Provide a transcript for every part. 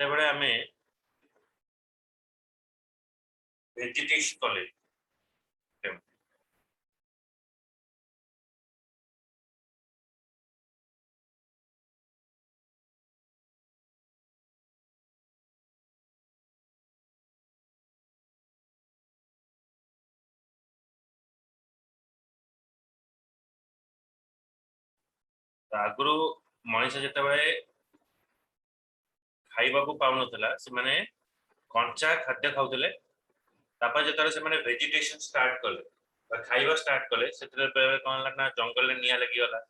ଯେତେବେଳେ ଆମେ ଭେଜିଟେସନ କଲେ ଆଗରୁ ମଣିଷ ଯେତେବେଳେ ଖାଇବାକୁ ପାଉନଥିଲା ସେମାନେ କଞ୍ଚା ଖାଦ୍ୟ ଖାଉଥିଲେ ତାପରେ ଯେତେବେଳେ ସେମାନେ ଭେଜିଟେସନ ଷ୍ଟାର୍ଟ କଲେ ବା ଖାଇବା ଷ୍ଟାର୍ଟ କଲେ ସେତେବେଳେ କଣ ହେଲା ନା ଜଙ୍ଗଲରେ ନିଆଁ ଲାଗିଗଲା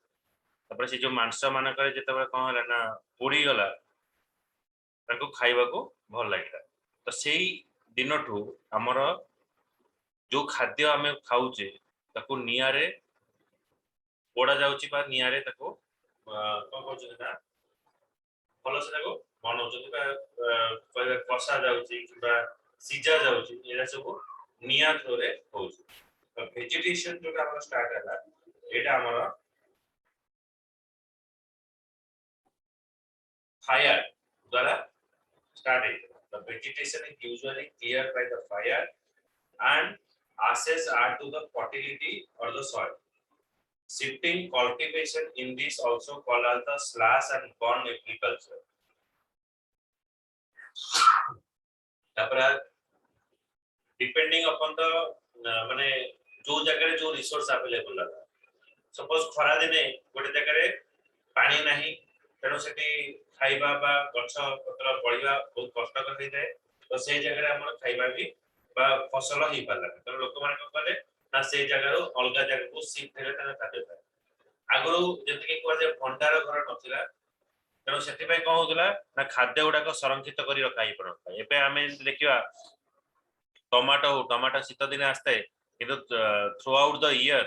ତାପରେ ସେ ଯୋଉ ମାଂସ ମାନଙ୍କରେ ଯେତେବେଳେ କଣ ହେଲା ନା ପୋଡିଗଲା ତାଙ୍କୁ ଖାଇବାକୁ ଭଲ ଲାଗିଲା ତ ସେଇ ଦିନଠୁ ଆମର ଯୋଉ ଖାଦ୍ୟ ଆମେ ଖାଉଛେ ତାକୁ ନିଆଁରେ ପୋଡା ଯାଉଛି ବା ନିଆଁରେ ତାକୁ କଣ କରୁଛନ୍ତି ନା ଭଲସେ ତାକୁ ବନଉଛନ୍ତି ବା କଷା ଯାଉଛି କିମ୍ବା ସିଝା ଯାଉଛି ଏଇଟା ସବୁ ନିଆଁ ଥ୍ରୋରେ ହଉଛି ଭେଜିଟେସନ ଯୋଉଟା ଆମର ଷ୍ଟାର୍ଟ ହେଲା ଏଇଟା ଆମର fire द्वारा started. The vegetation is usually cleared by the fire and ashes add to the fertility or the soil. Shifting cultivation in this also called as the slash and burn agriculture. Depending upon the माने जो जगह जो resource available है suppose खरा दिने गोटे जगह पानी नहीं तेणु से खाइबा बा गछ पत्र बढ़िया बहुत कष्टकर होता है तो से जगह आम खाइबा भी बा फसल हो पारा तेणु लोक मैंने कले ना से जगह अलग जगह को शिफ्ट हेले खाद्य पाए आगु जमी कहुए भंडार घर नाला तेणु से कौन होता ना खाद्य गुड़ाक संरक्षित कर रखा ही पड़ता है आम देखा टमाटो टमाटो शीत दिन आसते कि थ्रू आउट द इयर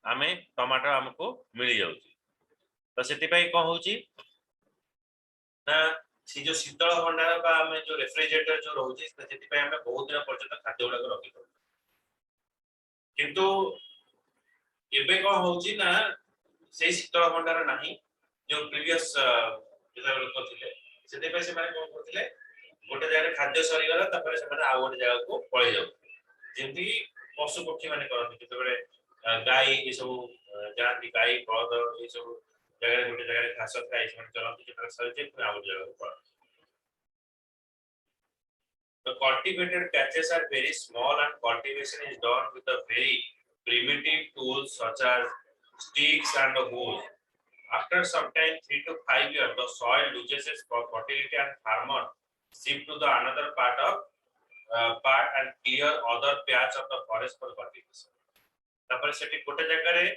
आम टमाटो आमको मिल जाऊँ तो से कौन हो ना सी जो शीतल भंडार बा हमें जो रेफ्रिजरेटर जो रोचे से हमें बहुत दिन पर्यटन खाद्य गुड़ाक रखी किंतु एबे कौन होची ना से शीतल भंडार नहीं जो प्रीवियस लोक थे से कौन करते गोटे जगह खाद्य सरीगला आ गोटे जगह को पलि जाऊ जमी पशु पक्षी मैंने करते गाई ये सब जाती गाई बलद ये सब जगह गोटे जगह घास खाए चलती सरी आ गोटे जगह को The cultivated patches are very small and cultivation is done with a very primitive tools such as sticks and hoes. After some time 3 to 5 years, the soil loses its fertility and farmer shift to the another part and clear other patch of the forest for cultivation. तापर सेठी गोटे जगह रे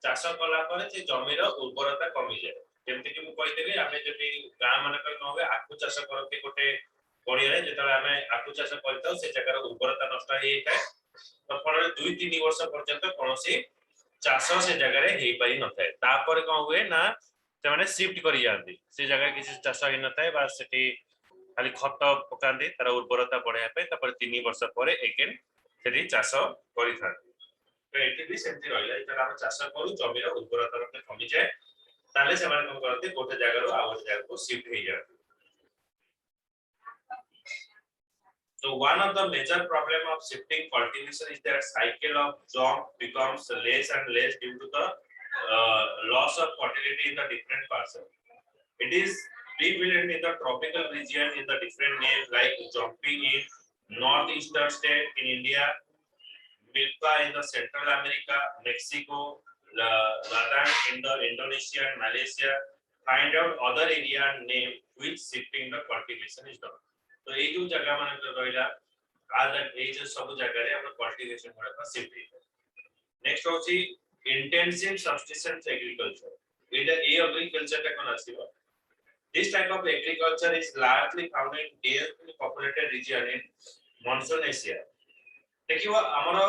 चाष कला परे जे जमीर उर्वरता कमी जाए जेमति कि मु कहिदेबी आमे जति गां मानकर कहबे आखु चाष करते गोटे पड़िया रे जेतले आमे आखु चाष करताउ से जगह उर्वरता नष्ट हे थाए तो फल 2-3 वर्ष पर्यंत कोनोसी चाष से जगह रे हे पाई न थाए तापर कोन हुए ना से माने शिफ्ट करि जांती से जगह किसी चाष हे न थाए बा सेठी खाली खत पकांती तार उर्वरता बढ़ाया पे तापर 3 वर्ष परे एकेन सेठी चाष करिथां तो एटी भी सेमती रहला इतरा हम चाष करू जमीर उर्वरता रते कमी जाए ताले से माने कोन करते गोटे जगह रो आ गोटे जगह को शिफ्ट हे जाते So one of the major problem of shifting cultivation is that cycle of job becomes less and less due to the loss of fertility in the different parcels. It is prevalent in the tropical region in the different names like jumping in northeastern state in India, milpa in the Central America, Mexico, Ladakh in the Indonesia and Malaysia. Find out other area name which shifting the cultivation is done. तो ये जो जगह मान रहिला आज ये जो सब जगह रे हम कल्टीवेशन गुडा शिफ्ट हे नेक्स्ट होची इंटेंसिव सब्सिस्टेंस एग्रीकल्चर इट ए एग्रीकल्चर टा कोन आसीबो this type of agriculture is largely found in densely populated region in monsoon Asia देखिबो हमर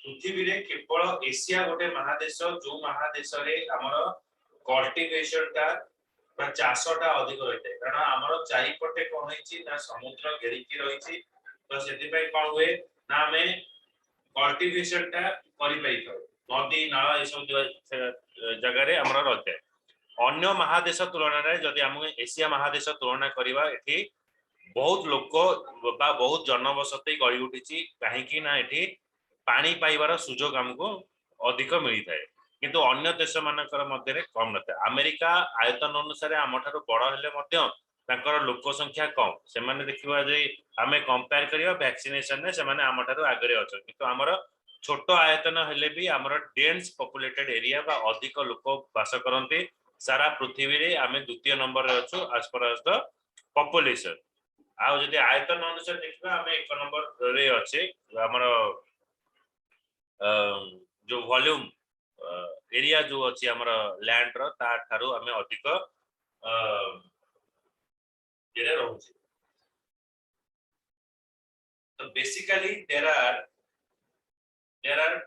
पृथ्वी रे केवल एशिया गोटे महादेश जो महादेश रे हमर कल्टीवेशन टा चाषटा अधिक रही है कारण आमर चारिपटे कौन होइछि ना समुद्र घेरिकी रही तो सेति पई कौन हुए ना हमें कल्टीवेशन टा करि पाई था नदी नाला ए सब जगह रे हमर रहते अन्य महादेश तुलना रे जदि हम एशिया महादेश तुलना करबा एठी बहुत लोक बा बहुत जनबसती गढ़ी उठी कहीं ना एठी पानी पाइबार सुजोग आमको अधिक मिलता है किंतु अन्य देश मानकर मध्य कम न था अमेरिका आयतन अनुसार आम ठारू बड़ हेले तांकर लोक संख्या कम से माने देखिबा जे आमे कंपेयर करिया वैक्सीनेशन ने से माने आम ठारू आगरे अछन किंतु हमर छोट आयतन हेले भी हमर डेंस पॉपुलेटेड एरिया बा अधिक लोक वास करते सारा पृथ्वी रे आमे द्वितीय नंबर रे अछु as per as the population आउ जदि आयतन अनुसार देखिबा आमे एक नंबर रे अछि हमर जो वॉल्यूम एरिया जो अछि हमर लैंड रो ता थारू आमे अधिक array रहउछि so basically there are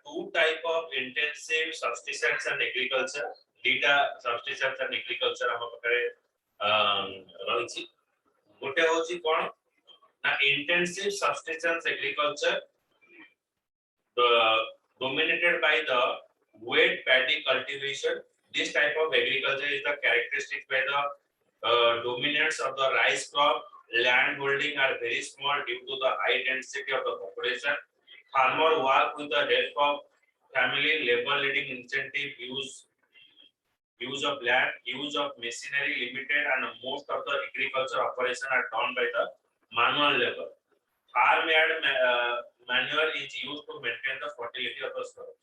two type of intensive subsistence and agriculture data subsistence and agriculture हम पकड़े रहिछि गोटे होछि कोन ना intensive subsistence agriculture dominated by the wet paddy cultivation. This type of agriculture is the characteristic by the dominance of the rice crop. Land holding are very small due to the high density of the population. Farmer work with the help of family labor leading incentive use of land, use of machinery limited, and most of the agriculture operation are done by the manual labor. Farmyard manure is used to maintain the fertility of the soil.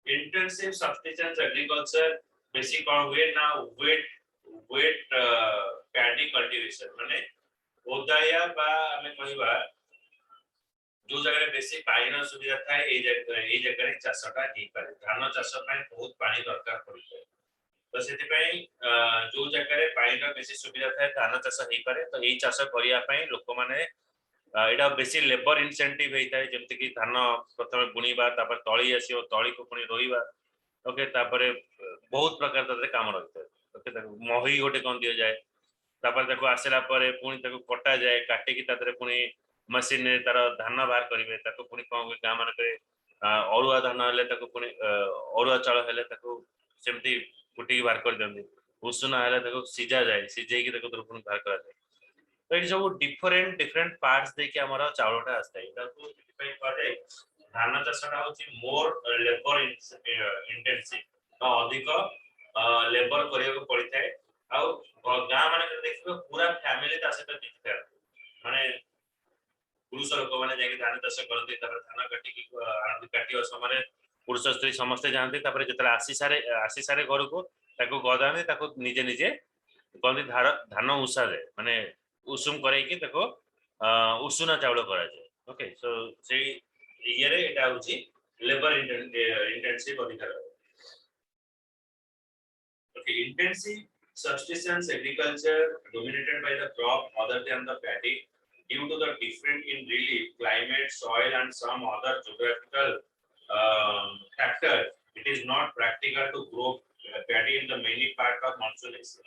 Intensive subsistence agriculture basic on wet paddy cultivation माने ओदाया बा हमें कहिबा जो जगह बेसी पानी सुविधा थाए ए जगह चाषटा हेई पारे धान चाष पय बहुत पानी दरकार पड़े तो सेति पय जो जगह पानी बेसी सुविधा थाए धान चाष हेई पारे तो एई चाष करिया पय लोक माने एटा बेसी लेबर इंसेंटिव हेता है जेमति कि धान प्रथमे बुणीबा तापर तळी आसीओ तळी को पुनी रोईबा ओके तापर बहुत प्रकार तते काम रहता है ओके ताको मही गोटे कोन दिया जाए तापर ताको आसेला परे पुनी ताको कटा जाए काटी कि तातरे पुनी मशीन रे तार धान बाहर करिवे ताको पुनी कोन गां मान करे अरुआ धान हेले ताको पुनी अरुआ चाळ हेले ताको सेमति कुटी बाहर कर दंदी उषुना हेले ताको सिजा जाए सिजेई कि ताको पुनी बाहर करा जाए तो ये सब डिफरेंट पार्ट्स देखि हमर चावलटा आस्ता है ताको डिफाइन करे धान चाषटा होची मोर लेबर इंटेंसिव तो अधिक लेबर करियो पड़ी थाए आ गां माने देखिबो पूरा फैमिली तासे तो दिखता माने पुरुष लोक माने जाके धान चाष करते तापर धान काटी की आनंद काटियो समय पुरुष स्त्री समस्त जानते तापर जतरा आसी सारे घर को ताको गदाने ताको निजे निजे कोन धान उसा जाए माने उषुम करे कि ताको उषुना चावल करा जाए ओके सो से ये रे एटा होची लेबर इंटेंसिव अधिकार okay intensive subsistence agriculture dominated by the crop other than the paddy due to the different in relief climate soil and some other geographical factors it is not practical to grow paddy in the many part of monsoon Asia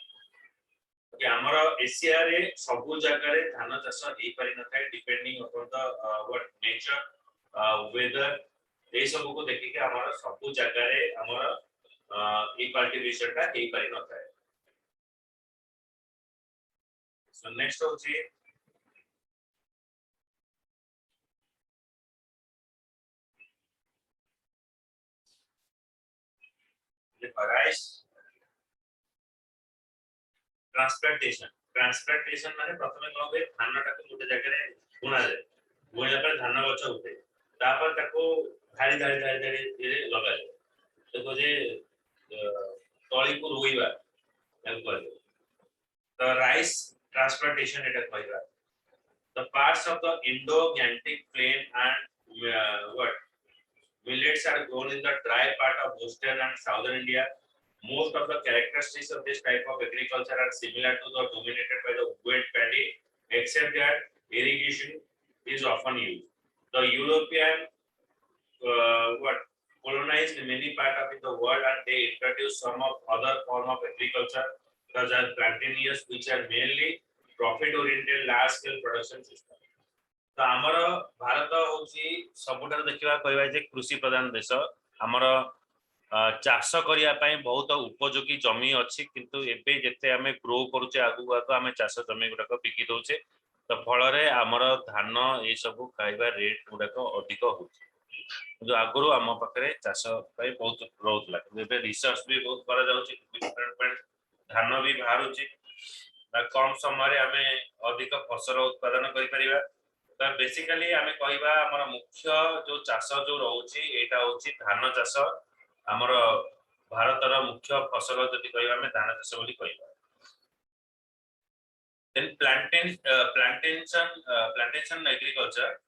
okay amara Asia re sabu jaga re dhana chasha hei pari na thai depending upon the what nature weather ei sabu ko dekhi ke amara sabu jaga re amara e cultivation ta hei pari na thai so next hochi rice transplantation माने प्रथमे कोन बे धान टाको गोटे जगह रे बुना जाय बुना पर धान गछ उठे तापर ताको धाड़ी रे लगा जाय देखो जे तळी को रोईबा एल the rice transplantation एटा कहबा the parts of the Indo-Gangetic plain and what millets are grown in the dry part of western and southern India. Most of the characteristics of this type of agriculture are similar to the dominated by the wet paddy, except that irrigation is often used. The European colonized many parts of the world and they introduced some of other form of agriculture such as plantainous, which are mainly profit-oriented large-scale production system. तो आमर भारत होची सबुठार देखिबा कहबा जे कृषि प्रधान देश आमर चाष करिया पई बहुत उपयोगी जमी अछि किंतु एबे जते हमें ग्रो करूचे आगु आगु हमें चाष जमी गुडा बिकी दोचे तो फल रे हमर धान ए सब खाइबा रेट गुडाक अधिक होउछ जो आगुरु आम पाखरे चाष पाई बहुत रहउतला एबे रिसर्च भी बहुत करा जाउछि डिफरेंट धान भी बाहरुछि कम समय आमे अधिक फसल उत्पादन करि परिबा तो बेसिकली आमे कहबा हमर मुख्य जो चाष जो रहउछि एटा होछि धान चाष हमर भारतर मुख्य फसल जदि कहबा आमे धान चाष बोली कहबा then plantation agriculture.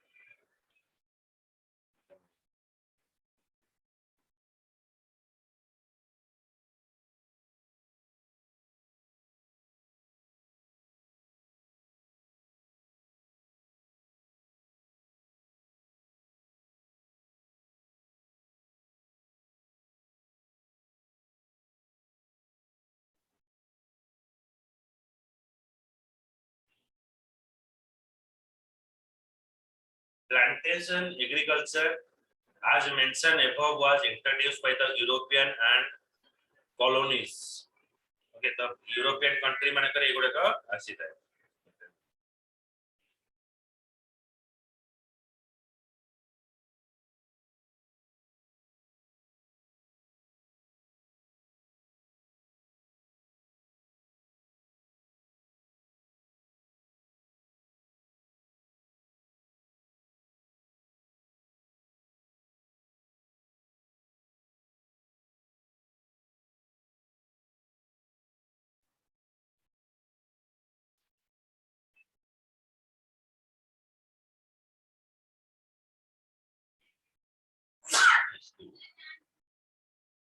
Plantation agriculture, as mentioned above, was introduced by the European and colonies. Okay, the European country manakare egudaka asita.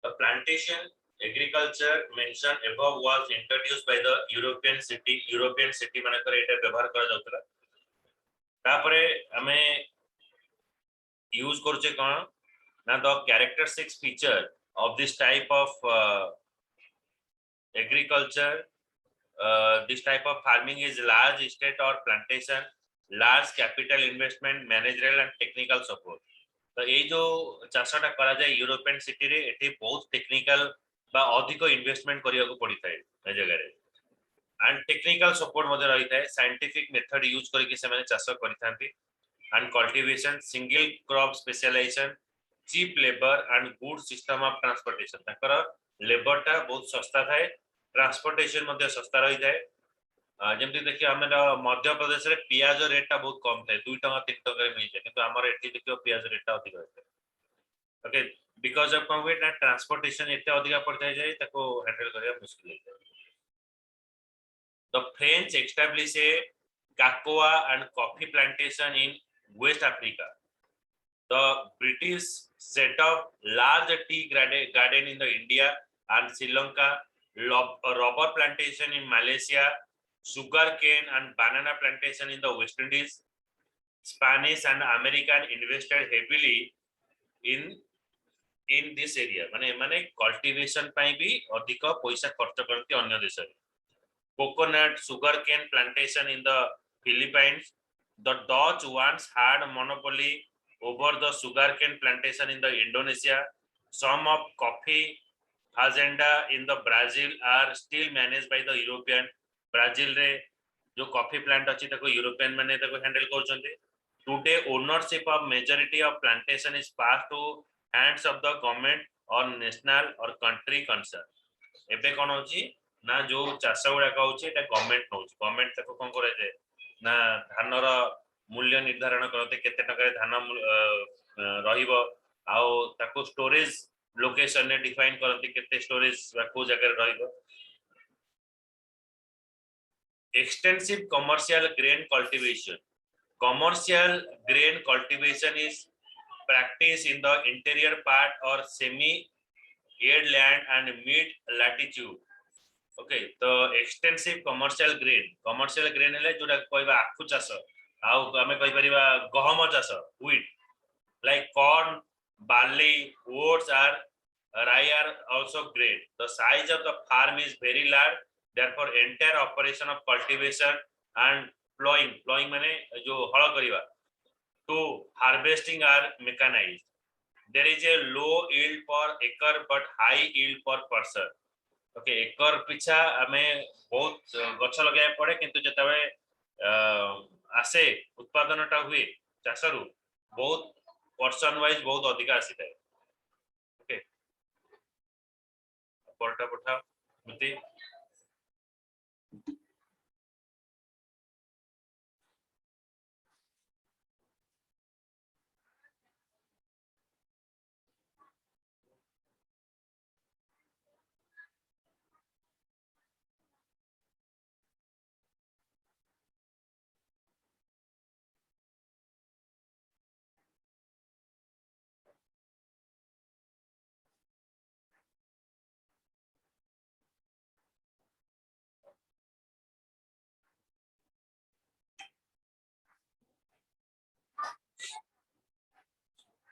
The plantation agriculture mentioned above was introduced by the European city manakare eta ବ୍ୟବହାର kara jautila. तापरे हमें use करछे कोन ना the characteristics feature of this type of agriculture this type of farming is large estate or plantation, large capital investment, managerial and technical support. तो ये जो चाषटा करा जाय यूरोपियन सिटी रे एठी बहुत टेक्निकल बा अधिक इन्वेस्टमेंट करिया को पड़ी थाए ए जगह रे एंड टेक्निकल सपोर्ट मध्ये रही थाए साइंटिफिक मेथड यूज करके से माने चाष करिथांती and cultivation single crop specialisation cheap labour and good system of transportation तकर लेबर टा बहुत सस्ता थाए ट्रांसपोर्टेशन मध्ये सस्ता रही थाए जेमति देखिए हमर मध्य प्रदेश रे पियाज रेट टा बहुत कम थाए 2 टका 3 टका रे मिल जाय किंतु हमर एठी देखियो पियाज रेट टा अधिक होय okay because of Covid and transportation एते अधिक पड़ता जाय ताको हैंडल करिया मुश्किल है the French establish A cocoa and coffee plantation in West Africa. The British set up large tea garden in the India and Sri Lanka, rubber plantation in Malaysia, sugar cane and banana plantation in the West Indies. Spanish and American invested heavily in this area. माने cultivation ପାଇଁ भी अधिक पैसा खर्च करती अन्य देश रे. Coconut, sugarcane plantation in the Philippines. The Dutch once had monopoly over the sugarcane plantation in the Indonesia. Some of coffee hacienda in the Brazil are still managed by the European. Brazil रे जो coffee plant अछि ताको European माने ताको handle करछन्ते. Today ownership of majority of plantation is passed to hands of the government or national or country concern. एबे कोन होछि ना जो चाष गुड़ा कहूँ गवर्नमेंट नौ गवर्नमेंट ताको कौन करे जे ना धानर मूल्य निर्धारण करते केते टका धान रहिबो आउ ताको स्टोरेज लोकेशन ने डिफाइन करते केते स्टोरेज को जगह रहिबो extensive commercial grain cultivation is practice in the interior part or semi arid land and mid latitude. Okay, तो एक्सटेंसिव कमर्शियल ग्रेन हेले जोटा कहबा आखु चाष आउ हमें कहि परिबा गहम चाष wheat like corn barley oats are rye are also great. The size of the farm is very large, therefore entire operation of cultivation and plowing माने जो हल करिबा to harvesting are mechanized. There is a low yield per acre but high yield per person. Okay acre पिछा हमें बहुत गछ लगाय पड़े किंतु जतबे आसे उत्पादनटा हुए चाषरू बहुत पर्सन वाइज बहुत अधिक आसी थाए ओके परटा पठा मते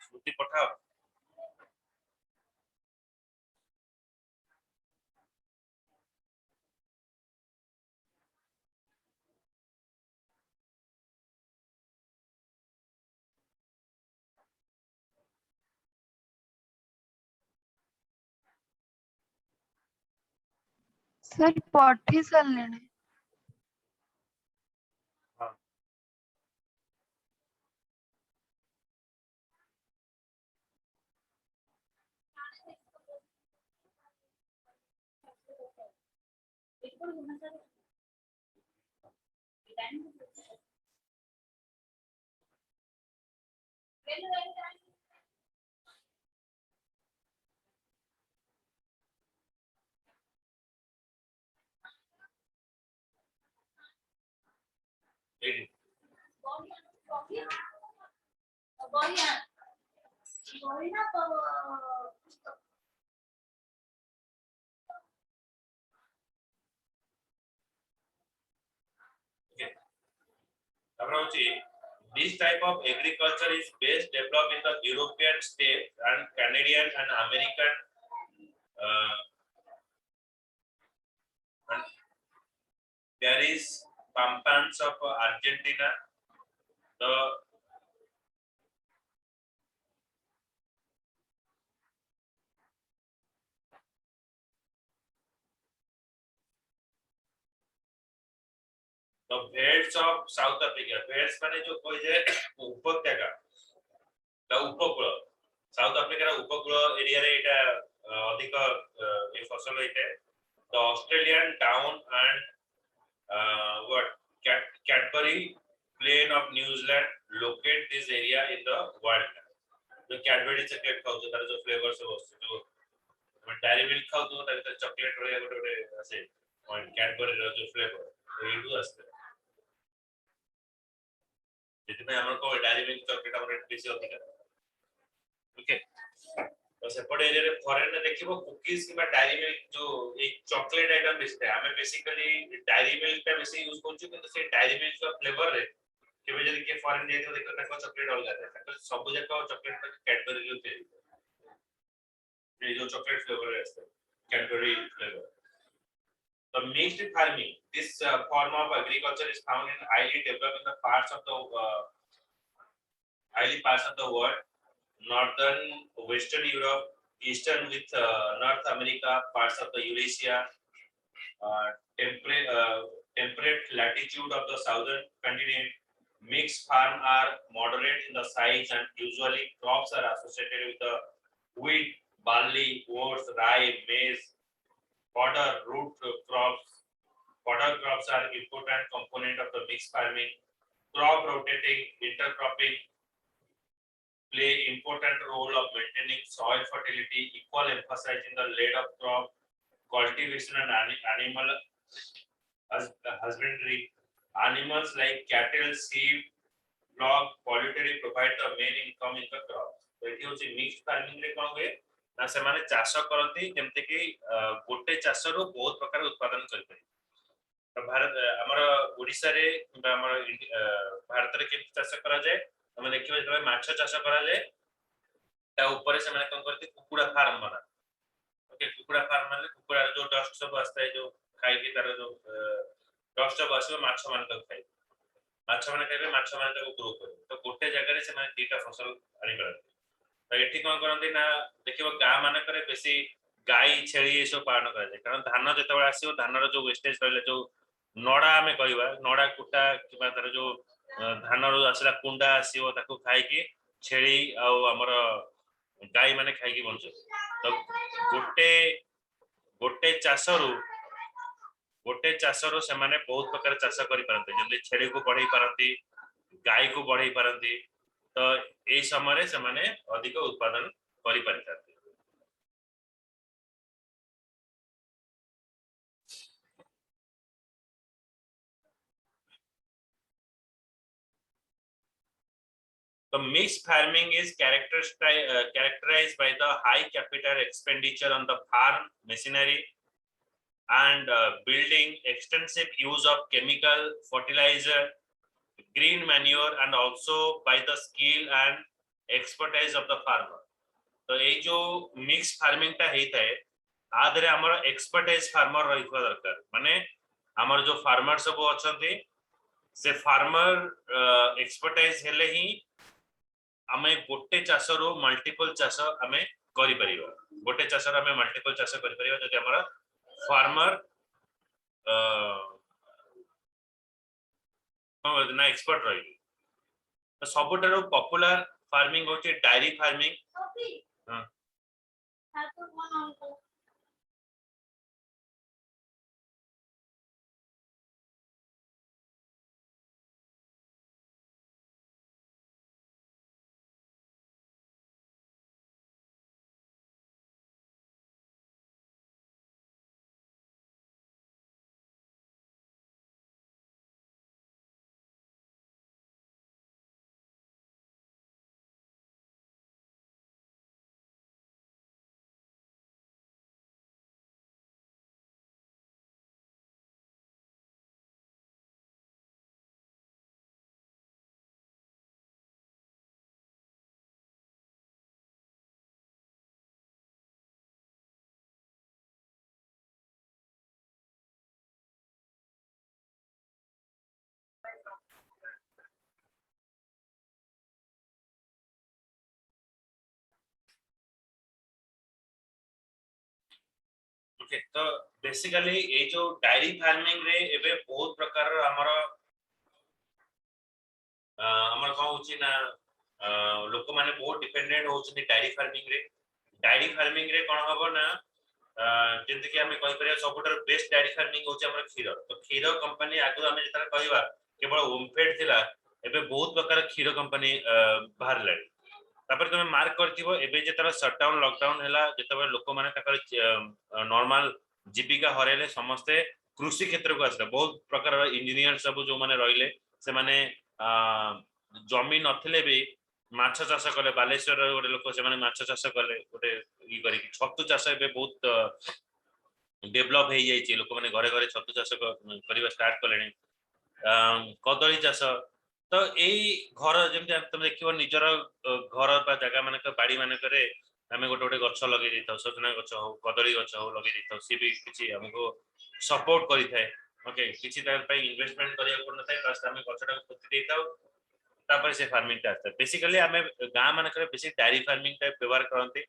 स्मृति पठाओ सर पढ़ी सारे हाँ AD this type of agriculture is best developed in the European states and Canadian and American and there is Pampas of Argentina. The Veds of South Africa. Veds माने जो कोई जे उपत्यका उपकूल साउथ आफ्रिकार उपकूल एरिया रे एटा अधिक ए फसल होइते the Australian town and what Cadbury plain of New Zealand locate this area in the world जो Cadbury चॉकलेट खाउ तार जो फ्लेवर सब आछे जो डायरी मिल्क खाउ तो तार चॉकलेट रे गोटे आसे Cadbury रो जो फ्लेवर तो एडू आसे जेते हमर को डायरी मिल्क चॉकलेट हमर बेसी अधिक ओके तो सेपट एरिया रे फॉरेन रे देखिबो कुकीज किबा डायरी मिल्क जो एक चॉकलेट आइटम बेचते हैं हमें बेसिकली डायरी मिल्क का बेसी यूज करछु किंतु से डायरी मिल्क का फ्लेवर रे केबे जदी के फॉरेन जाय तो देखो ताको चॉकलेट अलग जाय ताको सब जगह चॉकलेट का कैडबरी रे होते ये जो चॉकलेट फ्लेवर है Cadbury flavour the mixed farming this form of agriculture is found in highly developed in the parts of the world northern western Europe, eastern with North America, parts of the Eurasia, temperate latitude of the southern continent. Mixed farm are moderate in the size and usually crops are associated with the wheat, barley, oats, rye, maize, fodder, root crops. Fodder crops are important component of the mixed farming. Crop rotating, intercropping play important role of maintaining soil fertility, equal emphasizing the lead of crop, cultivation and animal husbandry. Animals like cattle, sheep, flock, poultry provide the main income in the crop. So it is mixed farming रे कोन हुए ना से माने चाष करंती जेमते कि गोटे चाष रो बहुत प्रकार उत्पादन कर पाए तो भारत हमर ओडिसा रे किबा हमर भारत रे के चाष करा जाय हम देखिबे जब माछ चाष करा जाय ता ऊपर से माने कोन करती कुकुड़ा फार्म बना ओके कुकुड़ा फार्म माने कुकुड़ा जो डस्ट सब आस्ता है जो खाई के तार जो डस्ट सब आसो माछ मान तक खाई माछ माने खाइबे माछ माने तक ग्रो करे तो गोटे जगह रे से माने दीटा फसल आनी करते तो एठी कोन करंती ना देखिबो गा माने करे बेसी गाई छेली ए सब पालन करा जाय कारण धान जेतेबेला आसीओ धान रो जो वेस्टेज रहले जो नडा हमें कहबा नडा कुटा किबा तार जो धान रो आसला कुंडा आसीबो ताको खाइ कि छेली आ हमर गाय माने खाइ कि बंचो तो गोटे गोटे चाषरू से माने बहुत प्रकार चाष करि पारते जल्दी छेली को बढ़ाई पारती गाय को बढ़ाई पारती तो एई समय से माने अधिक उत्पादन करि पारते The mixed farming is characterized by the high capital expenditure on the farm machinery and building, extensive use of chemical fertilizer, green manure, and also by the skill and expertise of the farmer. तो ये जो mix farming टा हेता है आदरे हमर expertise farmer रहिबा दरकार माने हमर जो फार्मर सब अछंती से फार्मर एक्सपर्टाइज हेले ही आमे गोटे चाष रो मल्टीपल चाष आमे करि परिबा गोटे चाष रो आमे मल्टीपल चाष करि परिबा जदि हमर फार्मर ना एक्सपर्ट रही तो सबुठारो पॉपुलर फार्मिंग होची डायरी फार्मिंग ओके तो बेसिकली ये जो डायरी फार्मिंग रे एबे बहुत प्रकार हमर हमर का होची ना लोक माने बहुत डिपेंडेंट होची डायरी फार्मिंग रे कोन हबो ना जेंति कि हमें कहि परिया सबुटर बेस्ट डायरी फार्मिंग होची हमर खीर तो खीर कंपनी आगु हमें जतरा कहबा केवल ओमफेड थिला एबे बहुत प्रकार खीर कंपनी बाहर ले तापर तुम मार्क करथिबो एबे जेतरा शटडाउन लॉकडाउन हैला जेतबे लोक माने तकर नॉर्मल जीविका हरेले समस्ते कृषि क्षेत्र को आसले बहुत प्रकार इंजीनियर सब जो माने रहिले से माने जमीन नथिले भी माछ चाष कले बालेश्वर गोटे लोक से माने माछ चाष कले गोटे ई करी छतु चाष एबे बहुत डेवलप हे जाई लोक माने घरे घरे छतु चाष करबा स्टार्ट कलेनी कदली चाष तो एई घर जेमति तुम देखिबो निजर घर बा जगह मानक बाड़ी मानक रे आमे गोटे गोटे गछ लगे दिथाउ सजना गछ हो कदली गछ हो लगे दिथाउ सी भी किछि हमको सपोर्ट करि थाए ओके किछि तार पई इन्वेस्टमेंट करिया पड़न थाए बस आमे गछटा को पोति देताउ तापर से फार्मिंग टा बेसिकली आमे गां मानक रे बेसिक डायरी फार्मिंग टाइप व्यवहार करंती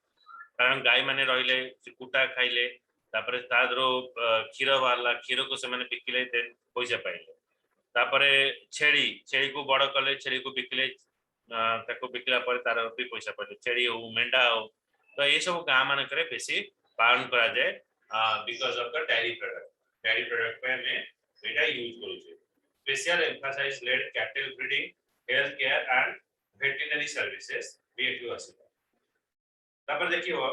कारण गाय माने रहिले कुटा खाइले तापर तादरो क्षीर वाला क्षीर को से माने बिकिले देन पैसा पाइले तापरे छेली को बड़ कले छेली को बिकले ताको बिकला पर तार भी पैसा पाइले छेली हो मेंढा हो तो ये सब गां मानक रे बेसी पालन करा जाए because of the dairy product पे हमें एटा यूज करू छे special emphasise laid cattle breeding health care and veterinary services बीएफयू आसीबा तापर देखियो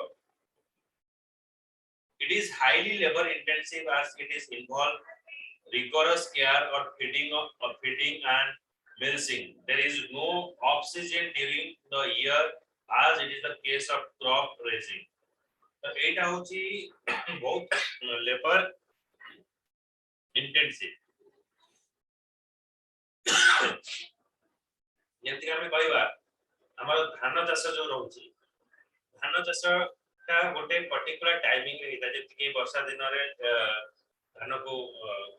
it is highly labor intensive as it is involved rigorous care or feeding and milking. There is no off season during the year as it is the case of crop raising. तो एटा होची बहुत labour intensive जेंति हमें कहबा हमर धान चाष जो रहउची धान चाष का गोटे पर्टिकुलर टाइमिंग रे हिता जेंति कि वर्षा दिन रे धान को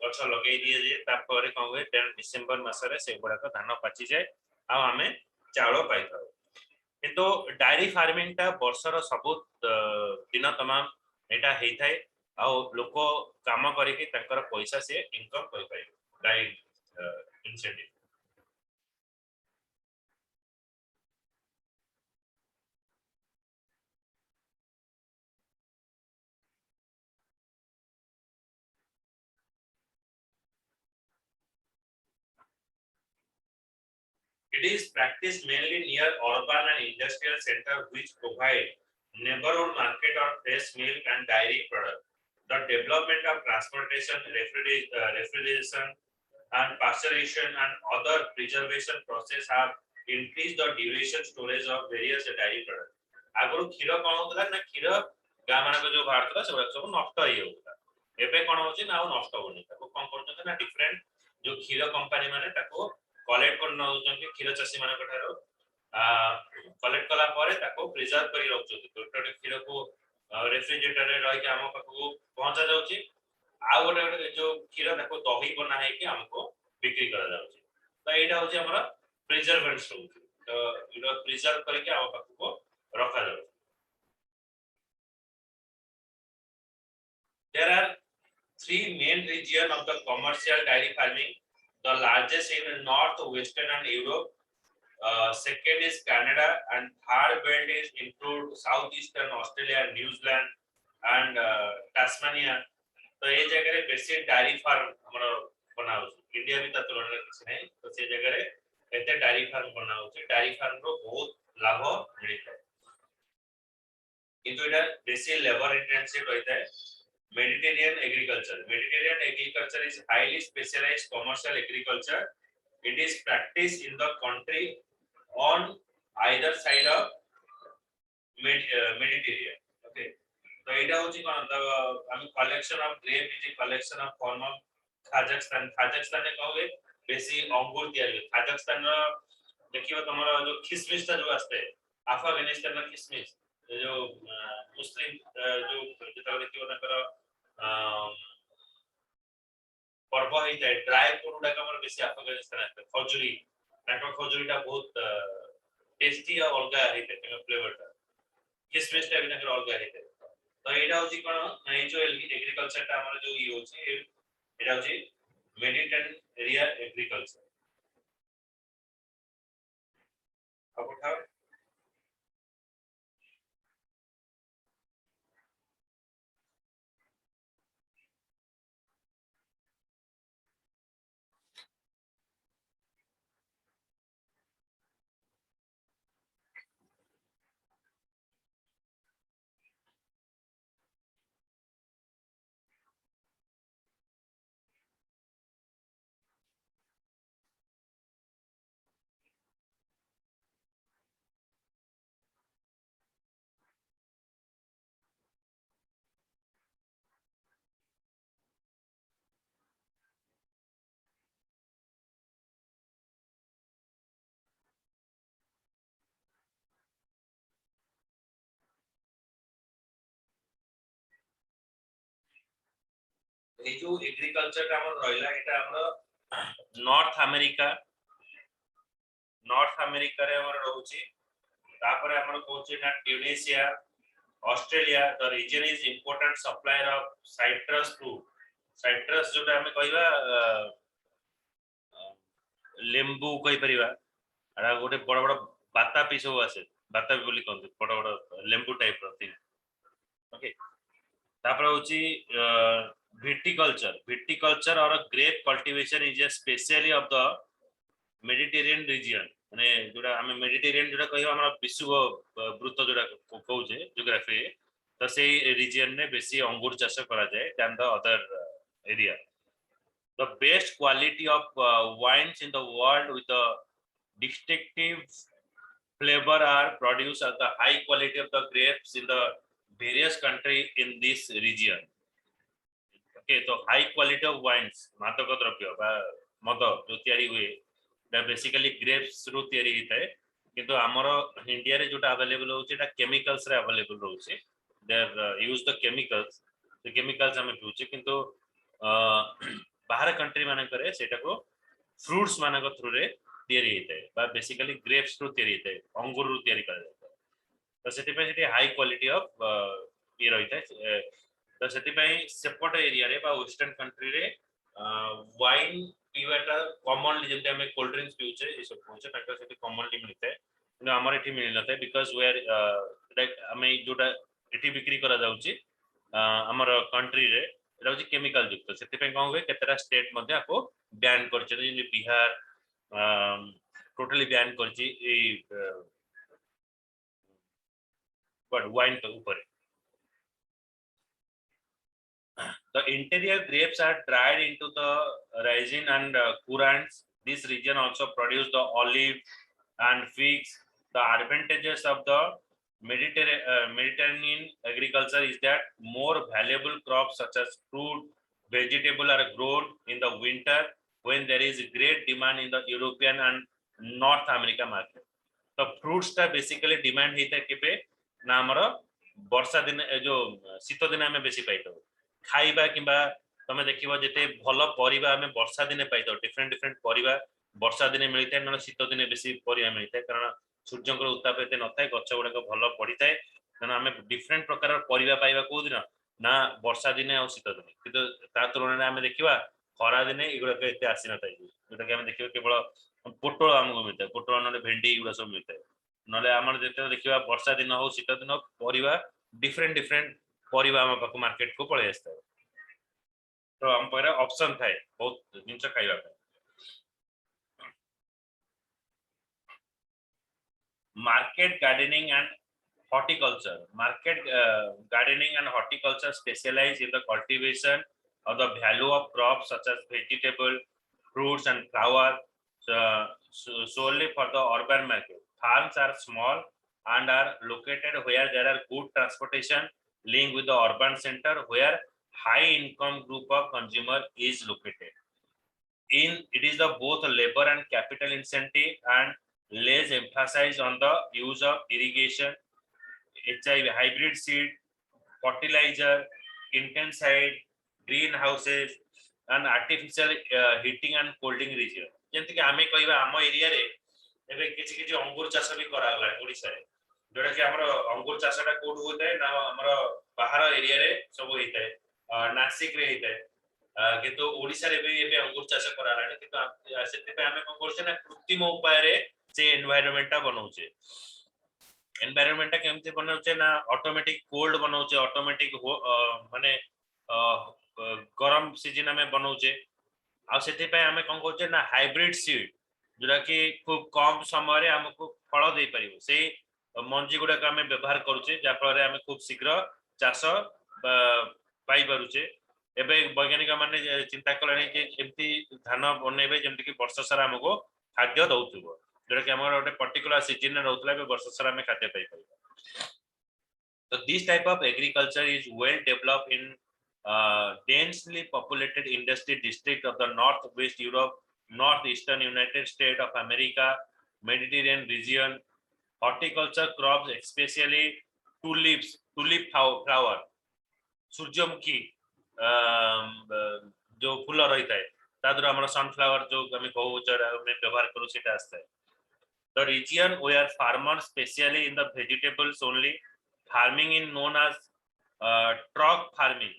गछ लगे दिए जे तापर कोन होय डिसेंबर मास रे से बडा का धान पाची जाय आ हमें चावल पाई थाउ किंतु डायरी फार्मिंग टा वर्षर सब दिन तमाम एटा हेई थाए आ लोक काम करी कि ताकर पैसा से इनकम करि पाइबो dairy incentive It is practiced mainly near urban and industrial center which provide neighborhood market of fresh milk and dairy product. The development of transportation, refrigeration and pasteurization and other preservation process have increased the duration storage of various dairy products. आगु क्षीर कोन होतला ना क्षीर गां मान को जो भारतला सब नष्ट होई होतला एबे कोन होची ना नष्ट होनी ताको कोन करछन ना डिफरेंट जो क्षीर कंपनी माने ताको कलेक्ट कर नउछन के क्षीर चासी मान कठारो कलेक्ट कला परे ताको प्रिजर्व करी रखछन टोटल क्षीर को रेफ्रिजरेटर रे रही के हम पाखु पहुंचा जाउची आ गोटे गोटे जो क्षीर ताको दही बना है कि हमको बिक्री करा जाउची तो एटा होची हमरा प्रिजर्वेंट्स होची तो इनो प्रिजर्व करके हम पाखु को रखा जाउची. There are three main regions of the commercial dairy farming. The largest in North, Western and Europe. Second is Canada, and third belt is include Southeastern Australia, New Zealand, and Tasmania. तो ये जगह रे बेसी diary farm हमरो बनाउ India भी त तुलना रे किछ नै तो से जगह रे एते डायरी फार्म बनाउ डायरी फार्म रो बहुत लाभ मिलता है किंतु एटा बेसी लेबर इंटेंसिव रहता है. Mediterranean agriculture is highly specialized commercial agriculture. It is practiced in the country on either side of Mediterranean. Okay. So it is collection of grape is a collection of form of Kazakhstan. Kazakhstan ने कहोगे बेसी अंगूर तैयार है. Kazakhstan रो देखियो तुम्हारा जो किशमिश ता जो आस्ते है अफगानिस्तान में किशमिश जो मुस्लिम जो जेता देखियो ना करा पर्व होता है ड्राई फ्रूट गुडा हमर बेसी अफगानिस्तान आस्ते खजूरी ताको खजूरीटा बहुत टेस्टी और अलगा होता है फ्लेवरटा किशमिश टा भी ताको अलगा होता है तो एटा होची कोन नै जो एग्रीकल्चर टा हमर जो ई होची एटा होची मेडिटेरेनियन एग्रीकल्चर. अब उठाओ ए जो एग्रीकल्चर का हमर रहला एटा हमर नॉर्थ अमेरिका रे हमर रहउची तापर हमर कोची ना Tunisia Australia. The reason is important supplier of citrus fruit. Citrus जोटा हमें कहबा लेंबू कहि परिबा अरा गोटे बड़ बड़ बाता पिसो आसे बाता बोली कहते बड़ बड़ लेंबू टाइप रो थिंग. ओके तापर होची viticulture or a grape cultivation is a specially of the Mediterranean region. माने जोड़ा हमें मेडिटेरियन जोड़ा कहियो हमरा विश्व वृत्त जोड़ा कहउजे ज्योग्राफी तो से रीजन ने बेसी अंगूर चाष करा जाए than the other area. The best quality of wines in the world with a distinctive flavor are produced at the high quality of the grapes in the various country in this region. Okay, तो high quality of wines मादक द्रव्य बा मद जो तयारी हुए that basically grapes रु तयारी हिता है किंतु हमरो इंडिया रे जोटा अवेलेबल होचे एटा केमिकल्स रे अवेलेबल रहउचे दे यूज द केमिकल्स हम पिउचे किंतु बाहर कंट्री माने करे सेटा को फ्रूट्स माने को थ्रू रे तयारी हिता है बा बेसिकली ग्रेप्स रु तयारी हिता है अंगूर रु तयारी करा जाता है तो सेति पे सेति हाई क्वालिटी ऑफ ये रहता है तो सेति पे सेपट एरिया रे बा वेस्टर्न कंट्री रे वाइन पीवाटा कॉमनली जेते हमें कोल्ड ड्रिंक्स पिउचे ए सब पिउचे ताका सेति कॉमनली मिलते है किंतु हमर एठी मिल नते बिकॉज़ वेयर लाइक हमें जोटा एठी बिक्री करा जाउची हमर कंट्री रे एटा होची केमिकल युक्त सेति पे कोन होवे केतरा स्टेट मध्ये आपको बैन करछन जे बिहार टोटली बैन करछि ए वाइन तो ऊपर the interior grapes are dried into the resin and currants. This region also produce the olive and figs. The advantages of the Mediterranean agriculture is that more valuable crops such as fruit, vegetable are grown in the winter when there is great demand in the European and North America market. The fruits टा basically demand होता है केबे ना हमर वर्षा दिन जो शीत दिन हमें बेसी पाइतो खाइबा किबा तमे देखिबो जेते भलो परिबा हमें वर्षा दिने पाइतो डिफरेंट डिफरेंट परिबा वर्षा दिने मिलते न शीत दिने बेसी परिबा मिलते कारण सूर्यंकर उत्ताप एते नथाय गछ गुडा को भलो पड़िताय कारण हमें डिफरेंट प्रकार परिबा पाइबा को दिन ना वर्षा दिने और शीत दिने किंतु ता तुलना हमें देखिबा खरा दिने एगुडा के एते आसी नथाय जोटा कि हमें देखिबो केवल पोटल हमको मिलता है पोटल न भेंडी एगुडा सब मिलता है नले हमर जेते देखिबा वर्षा दिन हो शीत दिन परिबा डिफरेंट डिफरेंट परिबा हम पाको मार्केट को पळे आस्ता है तो हम पर ऑप्शन थाए बहुत जिंस खाइबा market gardening and horticulture market gardening and horticulture specialize in the cultivation of the value of crops such as vegetable fruits and flower solely for the urban market. Farms are small and are located where there are good transportation link with the urban center where high income group of consumer is located. It is the both labor and capital incentive and less emphasis on the use of irrigation, HIV hybrid seed, fertilizer, intensive greenhouses and artificial heating and cooling region. जेंति कि आमे कहबा आम area रे एबे किछि किछि अंगूर चाष भी करा गला ओडिसा रे जोटा कि हमर अंगूर चाषटा कोड होतै ना हमर बाहर एरिया रे सब होइतै नासिक रे होइतै किंतु ओडिसा रे भी एबे अंगूर चाष करा लाने किंतु सेते पे हमें कोन करछे ना कृत्रिम उपाय रे से एनवायरनमेंट ता बनौछे एनवायरनमेंट ता केमते बनौछे ना ऑटोमेटिक कोल्ड बनौछे ऑटोमेटिक माने गरम सीजन में बनौछे आ सेते पे हमें कोन करछे ना हाइब्रिड सीड जोरा कि खूब कम समय रे हमको फल दे परिबो से मंजी गुडा का हमें व्यवहार करूछे जा फल रे हमें खूब शीघ्र चाष पाई परुछे एबे वैज्ञानिक माने चिंता कलानी जे एमती धान बनेबे जेमति कि वर्ष सारा हमको खाद्य दउथुबो जोरा कि हमर ओटे पर्टिकुलर सीजन रे रहउतला बे वर्ष सारा हमें खाद्य पाई परिबो so this type of agriculture is well developed in densely populated industry district of the northwest Europe, northeastern United States of America, Mediterranean region. Horticulture crops, especially tulip flower, सूर्यमुखी जो फूल रही है तादर हमर सनफ्लावर जो हमें कहू जरा में व्यवहार करू सेटा आस्ता है the region where farmers especially in the vegetables only farming is known as truck farming.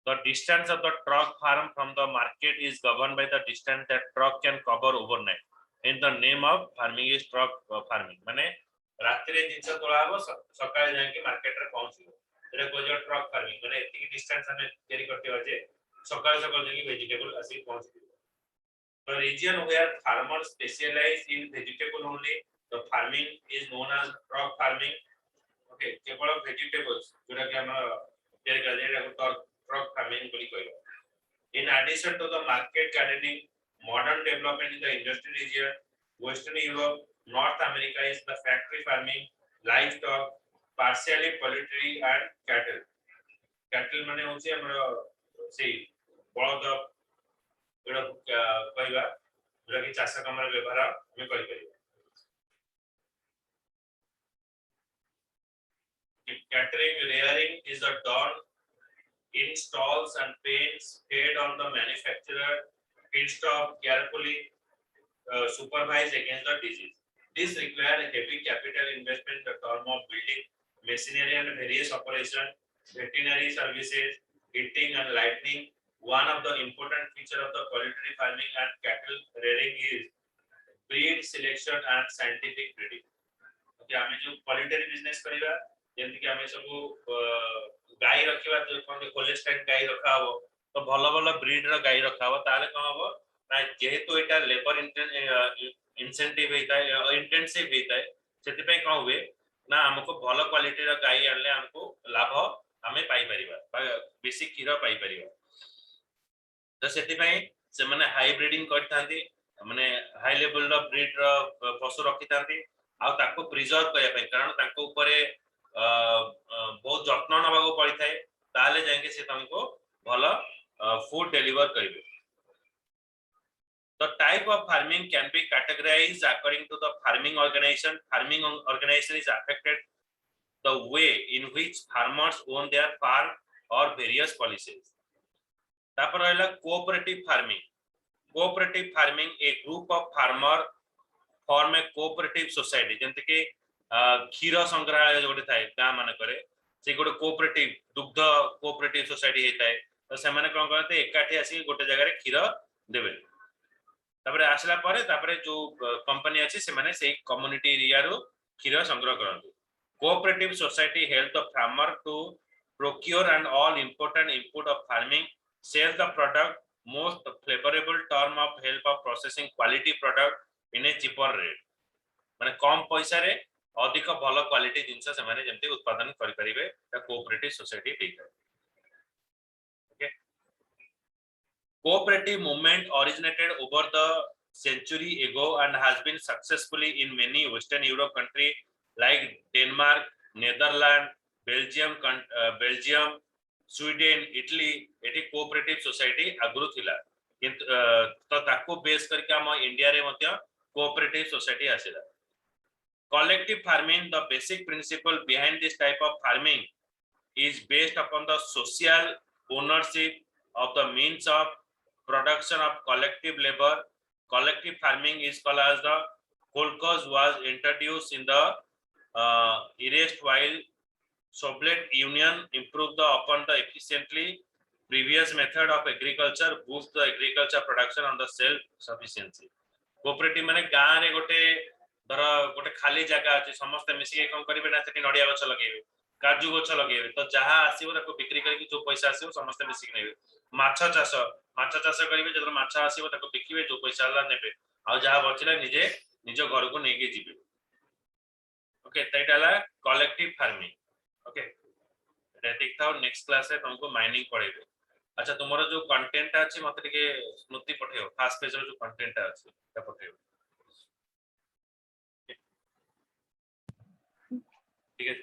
The distance of the truck farm from the market is governed by the distance that truck can cover overnight. In the name of farming is truck farming. माने रात्रि दिन से तोड़ा हो सकाल जाके market रे पहुंचियो जेरे को जो ट्रक फार्मिंग माने एतिकी डिस्टेंस हमें कैरी करते हो जे सकाल सकाल जाके वेजिटेबल आसी पहुंचियो The region where farmers specialize in vegetable only, the farming is known as truck farming. Okay, केवल vegetables जोरा कि हम कैरी कर दे रहे truck farming बोली कोई In addition to the market gardening, modern development in the industry region, Western Europe, North America is the factory farming, livestock, partially poultry and cattle. Cattle माने होचे हमर से बळद एडा कहबा जोरा कि चाष कामर व्यवहार हम करि परिबा Catering rearing is done in stalls and pens fed on the manufacturer feedstock carefully supervised against the disease. This requires heavy capital investment in the term of building machinery and various operations, veterinary services, heating and lighting. One of the important features of the poultry farming and cattle rearing is breed selection and scientific breeding. Okay, हमें जो poultry business करेगा जेंति कि हमें सब गाय रखिबा जो कोन होलिस्टाइन गाय रखा हो तो भलो भलो ब्रीड रो गाय रखा हो ताले कोन हो ना जेहेतु एटा लेबर इंसेंटिव हेता इंटेंसिव हेता सेति पे कोन हुए ना हमको भलो क्वालिटी रो गाई आनले हमको लाभ हमें पाई परिबा बेसी क्षीर पाई परिबा तो सेति पे से माने हाई ब्रीडिंग करथांती माने हाई लेवल रो ब्रीड रो पशु रखिथांती आ ताको प्रिजर्व करया पे कारण ताको ऊपरे बहुत जत्न नबाको पड़ी थाए ताले जाके से तुमको भलो फूड डिलीवर करिवे. The type of farming can be categorized according to the farming organization. Farming organization is affected the way in which farmers own their farm or various policies. तापर रहला cooperative farming. Cooperative farming a group of farmer form a cooperative society. जंत के क्षीर संग्रहालय जोटे थाए गां मान करे से गोटे कोऑपरेटिव दुग्ध कोऑपरेटिव सोसाइटी हेता है तो से माने कोन करते एकाठी आसी गोटे जगह रे क्षीर देबे तापरे आसला परे तापरे जो कंपनी अछि से माने सेही कम्युनिटी एरिया रो क्षीर संग्रह करंतु cooperative society help the farmer to procure and all important input of farming sell the product most favourable term of help of processing quality product in a cheaper rate माने कम पैसा रे अधिक भलो quality जिंस से माने जेंति उत्पादन करि परिबे ता कोऑपरेटिव सोसाइटी देखाय. Okay cooperative movement originated over the century ago and has been successfully in many western europe country like denmark netherlands belgium sweden italy eighty cooperative society agru थिला किंतु तो ताको बेस करके हम इंडिया रे मध्य cooperative society आसेला. Collective farming, the basic principle behind this type of farming is based upon the social ownership of the means of production of collective labor. Collective farming is called as the kolkhoz was introduced in the erstwhile Soviet Union improved upon the efficiently previous method of agriculture, boost the agriculture production on the self sufficiency. Cooperative माने गां रे गोटे धर गोटे खाली जगह अछि समस्त मिसी कोन करिवे ना सेठी नडिया गछ लगेबे काजू गछ लगेबे तो जहां आसीबो ताको बिक्री करके जो पैसा आसीबो समस्त मिसी नेबे. माछ चाष करिवे जदर माछ आसीबो ताको बिकिबे जो पैसा ला नेबे आ जहां बचिला निजे निज घर को नेके जिबे. ओके तैटाला कलेक्टिव फार्मिंग. ओके एटा देखताओ नेक्स्ट क्लास रे तुमको माइनिंग पढेबे. अच्छा तुमरो जो कंटेंट अछि मते के स्मृति पठेयो फर्स्ट पेज रो जो कंटेंट अछि ता पठेयो. ठीक है.